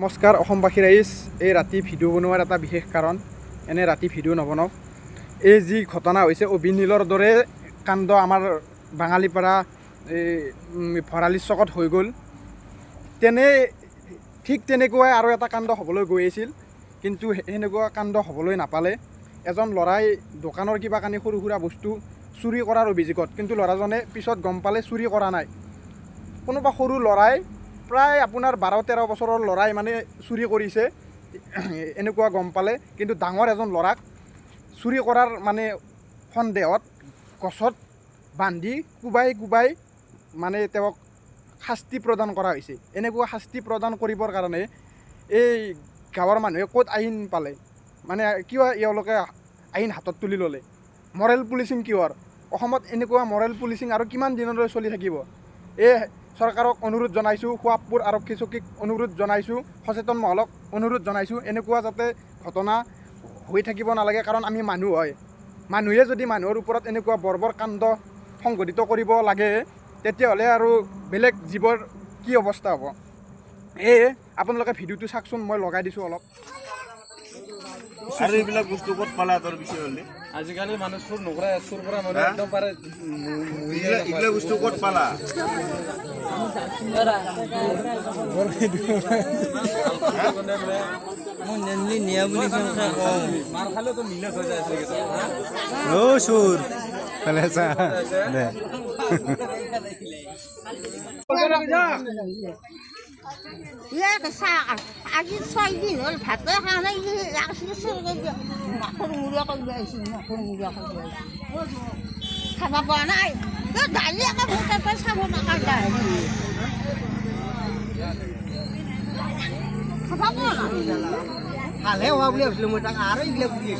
নমস্কাৰ অসমবাসী ৰাইজ এই ৰাতি ভিডিঅ' বনোৱাৰ এটা বিশেষ কাৰণ এনে ৰাতি ভিডিঅ' নবনাওঁ এই যি ঘটনা হৈছে অভিনীলৰ দৰে কাণ্ড আমাৰ বাঙালীপাৰা এই ভৰালি চকত হৈ গ'ল ঠিক তেনেকুৱাই আৰু এটা কাণ্ড হ'বলৈ গৈ আছিল কিন্তু সেনেকুৱা কাণ্ড হ'বলৈ নাপালে এজন ল'ৰাই দোকানৰ কিবা কানি সৰু সুৰা বস্তু চুৰি কৰাৰ অভিযোগত কিন্তু ল'ৰাজনে পিছত গম পালে চুৰি কৰা নাই কোনোবা সৰু ল'ৰাই প্ৰায় আপোনাৰ 12-13 বছৰৰ ল'ৰাই মানে চুৰি কৰিছে এনেকুৱা গম পালে কিন্তু ডাঙৰ এজন ল'ৰাক চুৰি কৰাৰ মানে সন্দেহত গছত বান্ধি কোবাই মানে তেওঁক শাস্তি প্ৰদান কৰা হৈছে এনেকুৱা শাস্তি প্ৰদান কৰিবৰ কাৰণে এই গাঁৱৰ মানুহে ক'ত আইন পালে মানে কিয় এওঁলোকে আইন হাতত তুলি ল'লে মৰেল পুলিচিং কিহৰ অসমত এনেকুৱা মৰেল পুলিচিং আৰু কিমান দিনলৈ চলি থাকিব এই চৰকাৰক অনুৰোধ জনাইছোঁ সোৱাবপুৰ আৰক্ষী চকীক অনুৰোধ জনাইছোঁ সচেতন মহলক অনুৰোধ জনাইছোঁ এনেকুৱা যাতে ঘটনা হৈ থাকিব নালাগে কাৰণ আমি মানুহ হয় মানুহে যদি মানুহৰ ওপৰত এনেকুৱা বৰ্বৰ কাণ্ড সংঘটিত কৰিব লাগে তেতিয়াহ'লে আৰু বেলেগ জীৱৰ কি অৱস্থা হ'ব আপোনালোকে ভিডিঅ'টো চাওকচোন মই লগাই দিছোঁ অলপ আৰু এইবিলাক বস্তু ক'ত পালা তোৰ বিষয় হ'লে আজিকালি মানুহ চুৰ নকৰে চুৰ কৰা মানুহ একদম পাৰে এইবিলাক বস্তু ক'ত পালা মাৰ খালেতো মিলে হৈ যায় চুৰ ভালে আছা দে আজি 6 দিন হ'ল ভাতে খোৱা নাই মাকৰ মূৰীয়া কৰি আহিছিল খাব পৰা নাই দালি আকৌ ভোটে চাব নাপায় খাব পৰা নাই ভালে হোৱা বুলি ভাবিছিলোঁ মই তাক আৰু এইবিলাক বুলি